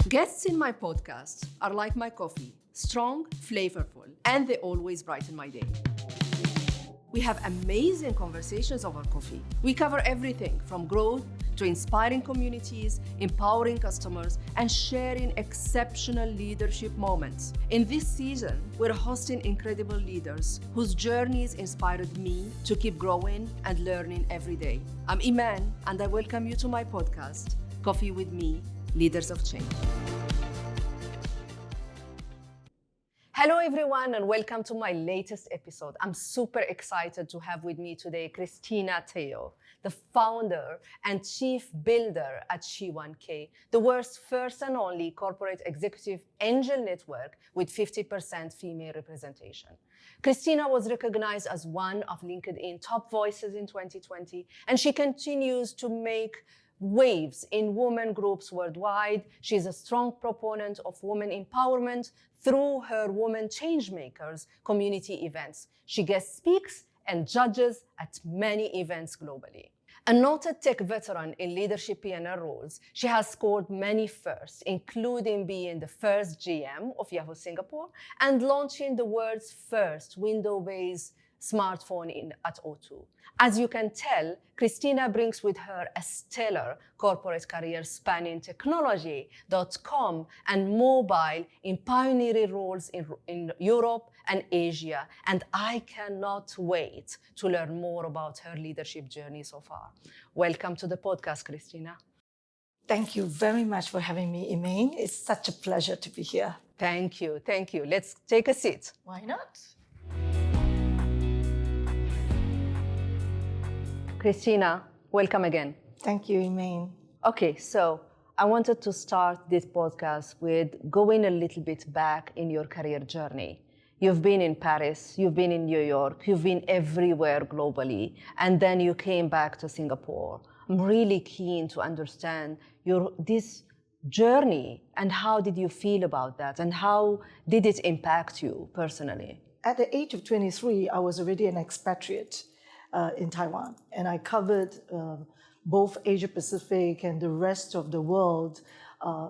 Guests in my podcast are like my coffee, strong, flavorful, and they always brighten my day. We have amazing conversations over coffee. We cover everything from growth to inspiring communities, empowering customers, and sharing exceptional leadership moments. In this season, we're hosting incredible leaders whose journeys inspired me to keep growing and learning every day. I'm Imane, and I welcome you to my podcast, Coffee with Me, Leaders of Change. Hello everyone and welcome to my latest episode. I'm super excited to have with me today Christina Teo, the founder and chief builder at sheIK, the world's first and only corporate executive angel network with 50% female representation. Christina was recognized as one of LinkedIn top voices in 2020, and she continues to make waves in women groups worldwide. She's a strong proponent of women empowerment through her Women Changemakers community events. She guest speaks and judges at many events globally. A noted tech veteran in leadership P&L roles, she has scored many firsts, including being the first GM of Yahoo Singapore and launching the world's first Windows-based smartphone at O2. As you can tell, Christina brings with her a stellar corporate career spanning technology, .com, and mobile in pioneering roles in Europe and Asia. And I cannot wait to learn more about her leadership journey so far. Welcome to the podcast, Christina. Thank you very much for having me, Imane. It's such a pleasure to be here. Thank you. Let's take a seat. Why not? Christina, welcome again. Thank you, Imane. Okay, so I wanted to start this podcast with going a little bit back in your career journey. You've been in Paris, you've been in New York, you've been everywhere globally, and then you came back to Singapore. I'm really keen to understand this journey and how did you feel about that and how did it impact you personally? At the age of 23, I was already an expatriate in Taiwan, and I covered both Asia Pacific and the rest of the world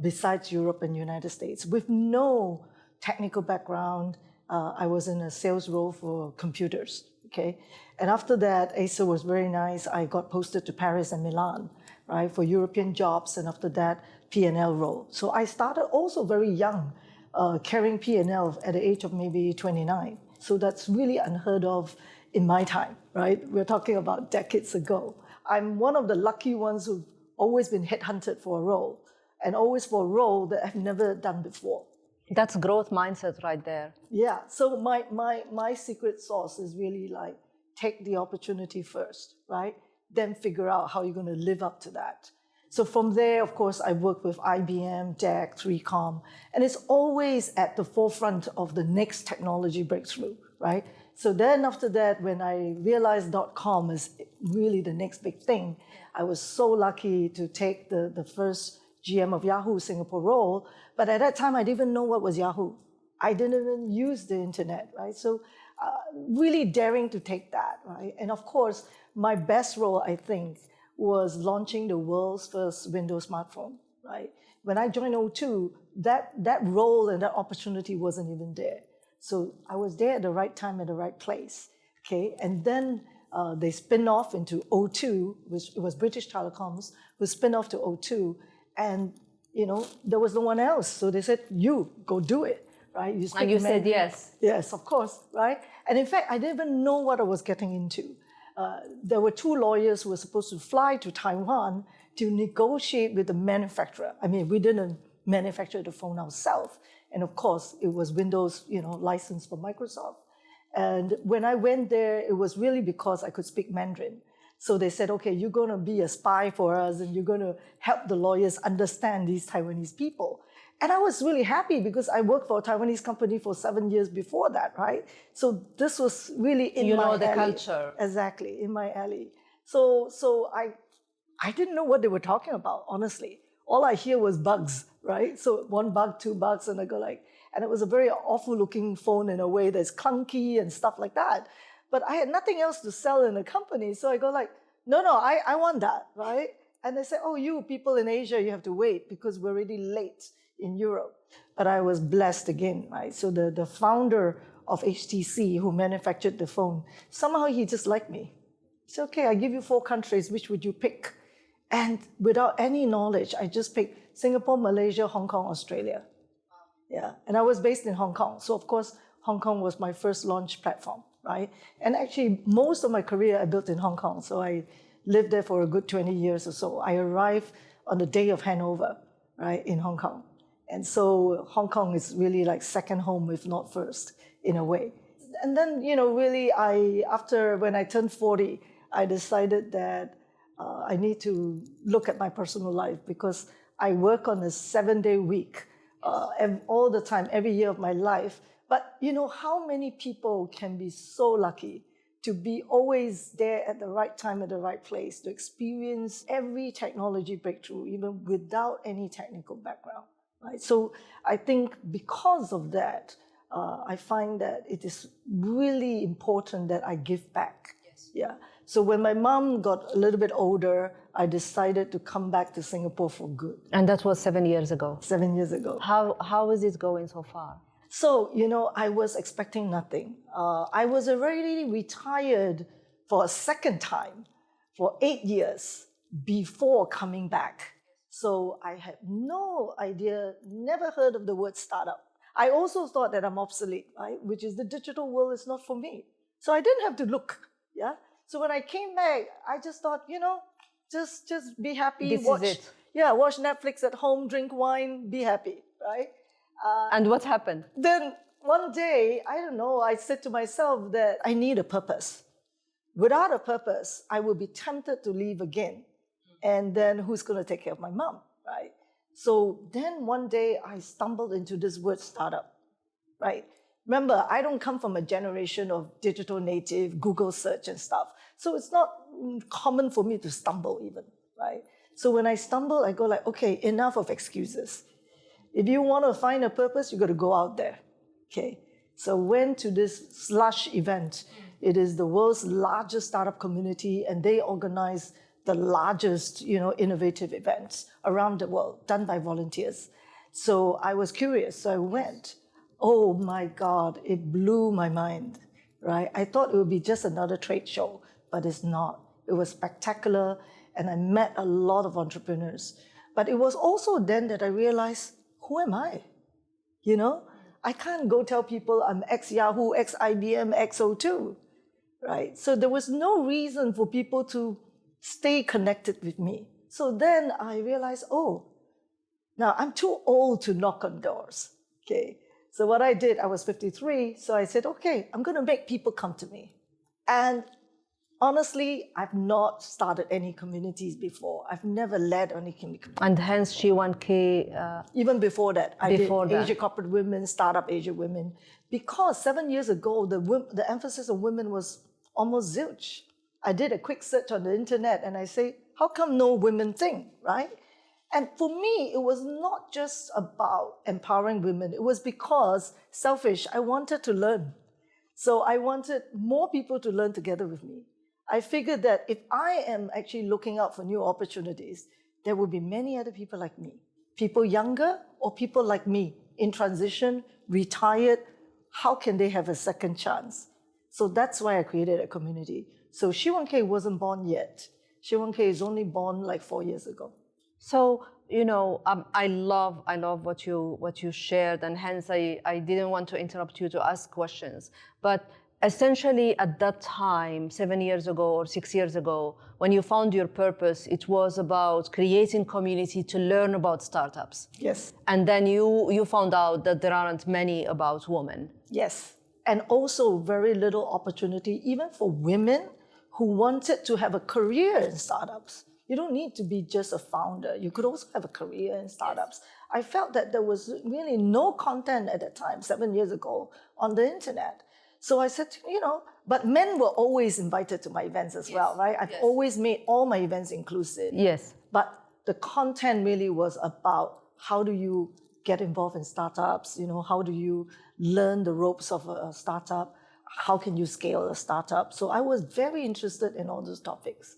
besides Europe and United States. With no technical background, I was in a sales role for computers, okay? And after that, Asia was very nice. I got posted to Paris and Milan, right, for European jobs, and after that, P&L role. So I started also very young, carrying P&L at the age of maybe 29. So that's really unheard of in my time, right? We're talking about decades ago. I'm one of the lucky ones who've always been headhunted for a role, and always for a role that I've never done before. That's growth mindset right there. Yeah, so my secret sauce is really like, take the opportunity first, right? Then figure out how you're going to live up to that. So from there, of course, I worked with IBM, DEC, 3Com, and it's always at the forefront of the next technology breakthrough, right? So then after that, when I realized .com is really the next big thing, I was so lucky to take the first GM of Yahoo Singapore role. But at that time, I didn't even know what was Yahoo. I didn't even use the internet, right? So really daring to take that, right? And of course, my best role, I think, was launching the world's first Windows smartphone, right? When I joined O2, that role and that opportunity wasn't even there. So I was there at the right time at the right place, okay? And then they spin off into O2, which was British Telecoms, who spin off to O2, and there was no one else. So they said, you go do it, right? And you said yes. Yes, of course, right? And in fact, I didn't even know what I was getting into. There were two lawyers who were supposed to fly to Taiwan to negotiate with the manufacturer. I mean, we didn't manufacture the phone ourselves. And of course, it was Windows, licensed for Microsoft. And when I went there, it was really because I could speak Mandarin. So they said, okay, you're going to be a spy for us and you're going to help the lawyers understand these Taiwanese people. And I was really happy because I worked for a Taiwanese company for 7 years before that, right? So this was really in my alley. The culture. Exactly, in my alley. So I didn't know what they were talking about, honestly. All I hear was bugs, right? So 1 bug, 2 bugs, and I go like, and it was a very awful looking phone in a way that's clunky and stuff like that. But I had nothing else to sell in the company. So I go like, no, I want that, right? And they say, oh, you people in Asia, you have to wait because we're already late in Europe. But I was blessed again, right? So the founder of HTC, who manufactured the phone, somehow he just liked me. He said, okay, I give you 4 countries, which would you pick? And without any knowledge, I just picked Singapore, Malaysia, Hong Kong, Australia. Yeah, and I was based in Hong Kong. So of course, Hong Kong was my first launch platform, right? And actually, most of my career I built in Hong Kong. So I lived there for a good 20 years or so. I arrived on the day of handover, right, in Hong Kong. And so Hong Kong is really like second home, if not first, in a way. And then, really, when I turned 40, I decided that I need to look at my personal life because I work on a 7-day week all the time, every year of my life. But how many people can be so lucky to be always there at the right time, at the right place, to experience every technology breakthrough, even without any technical background, right? So I think because of that, I find that it is really important that I give back. Yes. Yeah. So when my mom got a little bit older, I decided to come back to Singapore for good. And that was 7 years ago. 7 years ago. How is it going so far? So, I was expecting nothing. I was already retired for a second time for 8 years before coming back. So I had no idea, never heard of the word startup. I also thought that I'm obsolete, right? Which is the digital world is not for me. So I didn't have to look, yeah? So when I came back, I just thought, just be happy. This is it. Yeah, watch Netflix at home, drink wine, be happy, right? And what happened? Then one day, I don't know, I said to myself that I need a purpose. Without a purpose, I will be tempted to leave again. And then who's going to take care of my mom, right? So then one day I stumbled into this word startup, right? Remember, I don't come from a generation of digital native, Google search and stuff. So it's not common for me to stumble even, right? So when I stumble, I go like, okay, enough of excuses. If you want to find a purpose, you got to go out there, okay? So went to this Slush event. It is the world's largest startup community, and they organize the largest, innovative events around the world, done by volunteers. So I was curious, so I went. Oh my God, it blew my mind, right? I thought it would be just another trade show, but it's not. It was spectacular, and I met a lot of entrepreneurs. But it was also then that I realized, who am I? I can't go tell people I'm ex-Yahoo, ex-IBM, ex-O2, right? So there was no reason for people to stay connected with me. So then I realized, now I'm too old to knock on doors, okay? So what I did, I was 53, so I said, okay, I'm gonna make people come to me. And honestly, I've not started any communities before. I've never led any community. And hence sheIK. Even before that, I did that. Asia Corporate Women, Startup Asia Women, because 7 years ago, the emphasis on women was almost zilch. I did a quick search on the internet and I say, how come no women thing, right? And for me, it was not just about empowering women. It was because, selfish, I wanted to learn. So I wanted more people to learn together with me. I figured that if I am actually looking out for new opportunities, there will be many other people like me. People younger or people like me in transition, retired, how can they have a second chance? So that's why I created a community. So sheIK wasn't born yet. sheIK is only born like 4 years ago. So, I love what you shared, and hence I didn't want to interrupt you to ask questions. But essentially at that time, 7 years ago or 6 years ago, when you found your purpose, it was about creating community to learn about startups. Yes. And then you found out that there aren't many about women. Yes. And also very little opportunity, even for women who wanted to have a career in startups. You don't need to be just a founder. You could also have a career in startups. Yes. I felt that there was really no content at that time, 7 years ago, on the internet. So I said, but men were always invited to my events as well, right? I've always made all my events inclusive. Yes. But the content really was about how do you get involved in startups, how do you learn the ropes of a startup, how can you scale a startup? So I was very interested in all those topics.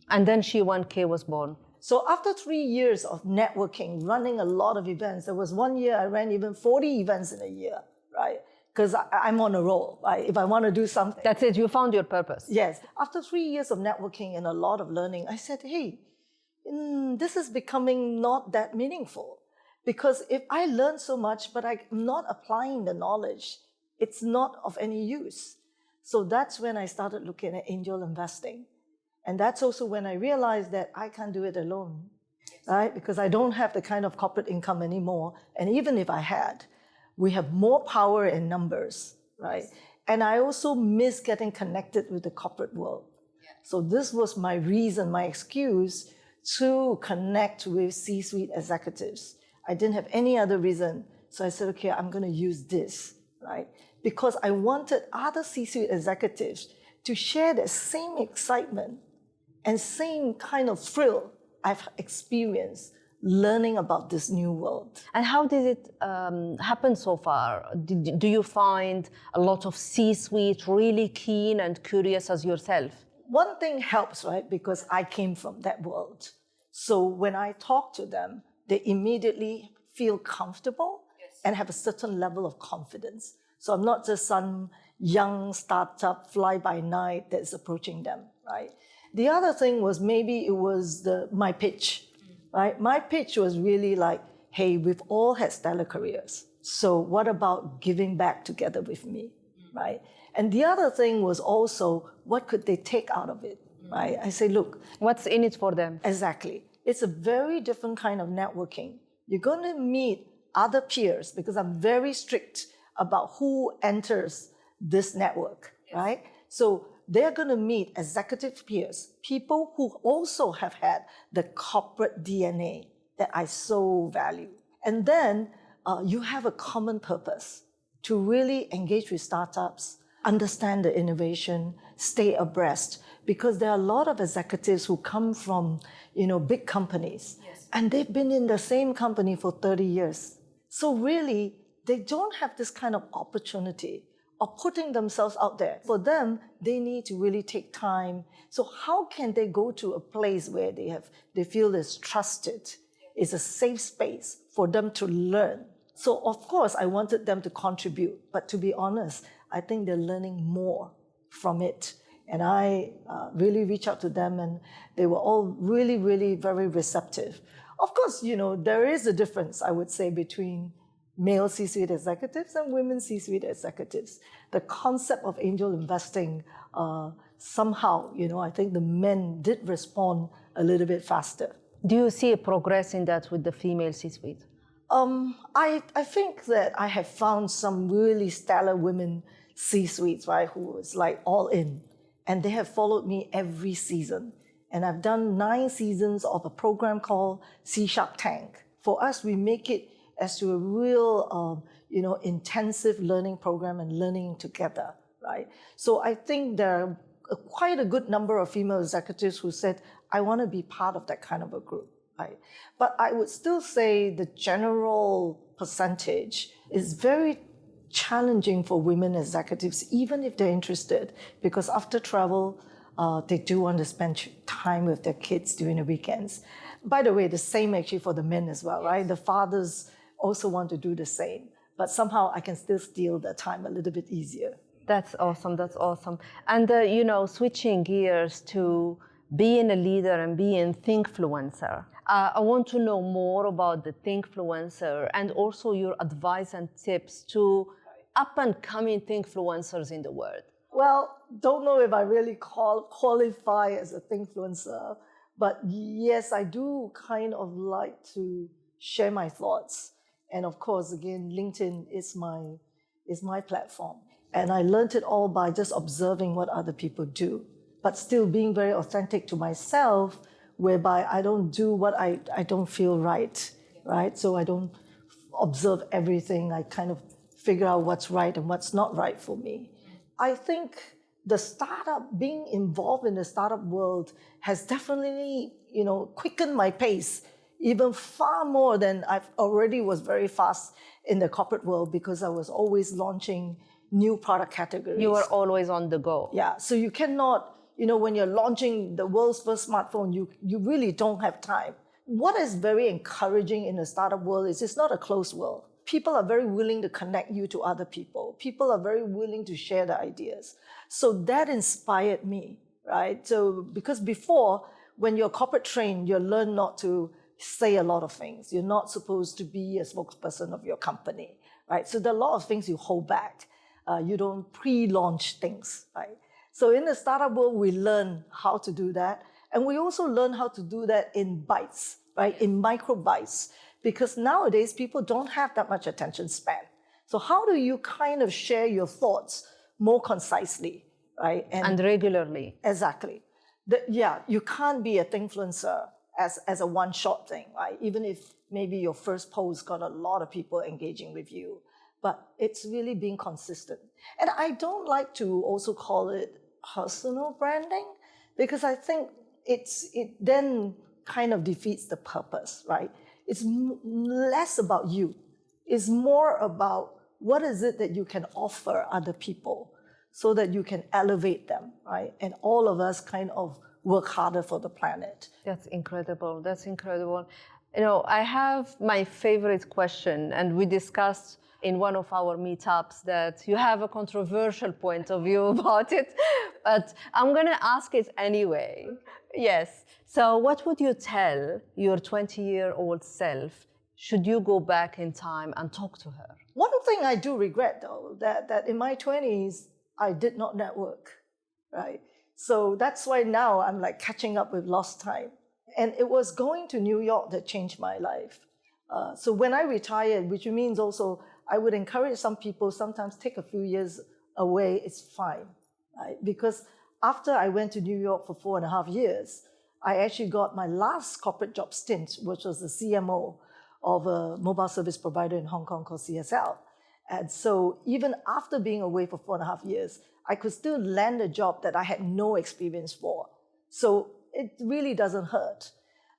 And then sheIK was born. So after 3 years of networking, running a lot of events, there was 1 year I ran even 40 events in a year, right? Because I'm on a roll, right? If I want to do something. That's it, you found your purpose. Yes. After 3 years of networking and a lot of learning, I said, hey, this is becoming not that meaningful. Because if I learn so much, but I'm not applying the knowledge, it's not of any use. So that's when I started looking at angel investing. And that's also when I realized that I can't do it alone, right? Because I don't have the kind of corporate income anymore. And even if I had, we have more power in numbers, right? And I also miss getting connected with the corporate world. So this was my reason, my excuse to connect with C-suite executives. I didn't have any other reason. So I said, okay, I'm going to use this, right? Because I wanted other C-suite executives to share the same excitement and same kind of thrill I've experienced learning about this new world. And how did it happen so far? Do you find a lot of C-suite really keen and curious as yourself? One thing helps, right? Because I came from that world. So when I talk to them, they immediately feel comfortable and have a certain level of confidence. So I'm not just some young startup fly-by-night that's approaching them, right? The other thing was maybe it was my pitch, right? My pitch was really like, hey, we've all had stellar careers. So what about giving back together with me, right? And the other thing was also, what could they take out of it, right? I say, look. What's in it for them? Exactly. It's a very different kind of networking. You're going to meet other peers because I'm very strict about who enters this network, right? So they're going to meet executive peers, people who also have had the corporate DNA that I so value. And then you have a common purpose to really engage with startups, understand the innovation, stay abreast, because there are a lot of executives who come from, big companies, and they've been in the same company for 30 years. So really, they don't have this kind of opportunity of putting themselves out there. For them, they need to really take time. So how can they go to a place where they feel it's trusted, it's a safe space for them to learn? So of course, I wanted them to contribute, but to be honest, I think they're learning more from it. And I really reached out to them, and they were all really, really very receptive. Of course, there is a difference, I would say, between male C-suite executives and women C-suite executives. The concept of angel investing, somehow, I think the men did respond a little bit faster. Do you see a progress in that with the female C-suite? I think that I have found some really stellar women C-suites, right, who was like all in. And they have followed me every season. And I've done 9 seasons of a program called SharK Tank. For us, we make it as to a real, intensive learning program and learning together, right? So I think there are quite a good number of female executives who said, I want to be part of that kind of a group, right? But I would still say the general percentage is very challenging for women executives, even if they're interested, because after travel, they do want to spend time with their kids during the weekends. By the way, the same actually for the men as well, right? The fathers also want to do the same, but somehow I can still steal their time a little bit easier. That's awesome, that's awesome. And switching gears to being a leader and being Thinkfluencer. I want to know more about the Thinkfluencer and also your advice and tips to up-and-coming Thinkfluencers in the world. Well, don't know if I really qualify as a Thinkfluencer, but yes, I do kind of like to share my thoughts. And of course, again, LinkedIn is my platform. And I learned it all by just observing what other people do, but still being very authentic to myself, whereby I don't do what I don't feel right? So I don't observe everything. I kind of figure out what's right and what's not right for me. I think being involved in the startup world has definitely, quickened my pace, even far more than I already was very fast in the corporate world, because I was always launching new product categories. You were always on the go. Yeah, so you cannot when you're launching the world's first smartphone, you really don't have time. What is very encouraging in the startup world is it's not a closed world. People are very willing to connect you to other people. People are very willing to share their ideas. So that inspired me, right? So because before, when you're corporate trained, you learn not to say a lot of things. You're not supposed to be a spokesperson of your company, right? So there are a lot of things you hold back. You don't pre-launch things, right? So in the startup world, we learn how to do that. And we also learn how to do that in bites, right? In micro bites. Because nowadays, people don't have that much attention span. So how do you kind of share your thoughts more concisely, right? And regularly. Exactly. You can't be a influencer as a one-shot thing, right? Even if maybe your first post got a lot of people engaging with you. But it's really being consistent. And I don't like to also call it personal branding, because I think it then kind of defeats the purpose, right? It's less about you. It's more about what is it that you can offer other people so that you can elevate them, right? And all of us kind of work harder for the planet. That's incredible. That's incredible. I have my favorite question, and we discussed in one of our meetups that you have a controversial point of view about it, but I'm going to ask it anyway. Yes. So what would you tell your 20-year-old self should you go back in time and talk to her? One thing I do regret, though, that in my 20s, I did not network, right? So that's why now I'm like catching up with lost time. And it was going to New York that changed my life. So when I retired, which means also I would encourage some people sometimes take a few years away, it's fine, right? Because after I went to New York for 4.5 years, I actually got my last corporate job stint, which was the CMO of a mobile service provider in Hong Kong called CSL. And so even after being away for 4.5 years, I could still land a job that I had no experience for. So it really doesn't hurt.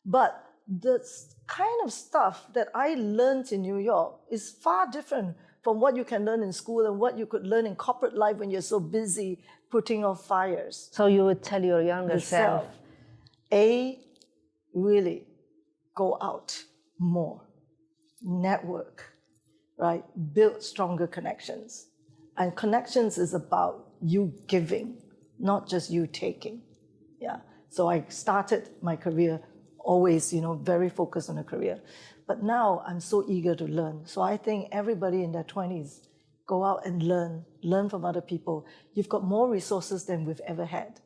But the kind of stuff that I learned in New York is far different from what you can learn in school and what you could learn in corporate life when you're so busy putting out fires. So you would tell your younger self? Really go out more, network, right? Build stronger connections. And connections is about you giving, not just you taking. Yeah. So I started my career always, very focused on a career. But now I'm so eager to learn. So I think everybody in their 20s, go out and learn from other people. You've got more resources than we've ever had.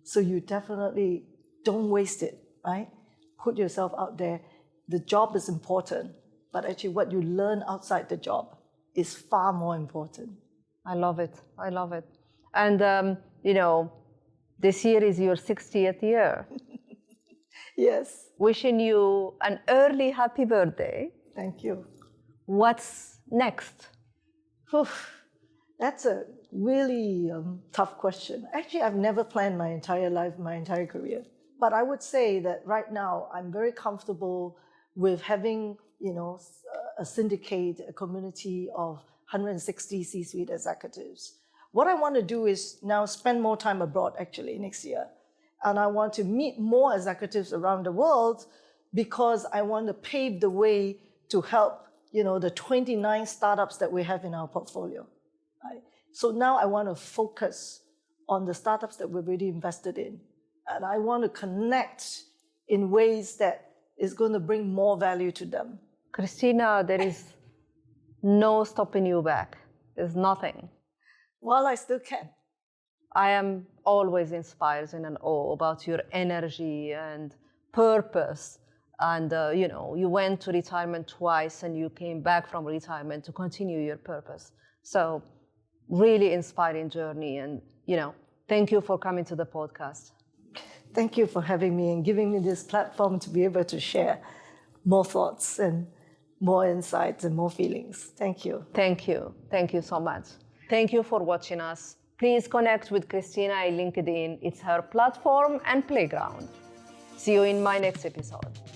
So you definitely don't waste it, right? Put yourself out there. The job is important, but actually what you learn outside the job is far more important. I love it. I love it. And, this year is your 60th year. Yes. Wishing you an early happy birthday. Thank you. What's next? That's a really tough question. Actually, I've never planned my entire life, my entire career. But I would say that right now, I'm very comfortable with having, a syndicate, a community of 160 C-suite executives. What I want to do is now spend more time abroad, actually, next year. And I want to meet more executives around the world because I want to pave the way to help, the 29 startups that we have in our portfolio. Right? So now I want to focus on the startups that we've already invested in. And I want to connect in ways that is going to bring more value to them. Christina, there is no stopping you back. There's nothing. Well, I still can. I am always inspired and in awe about your energy and purpose. And, you went to retirement twice and you came back from retirement to continue your purpose. So really inspiring journey. And, thank you for coming to the podcast. Thank you for having me and giving me this platform to be able to share more thoughts and more insights and more feelings. Thank you. Thank you. Thank you so much. Thank you for watching us. Please connect with Christina on LinkedIn. It's her platform and playground. See you in my next episode.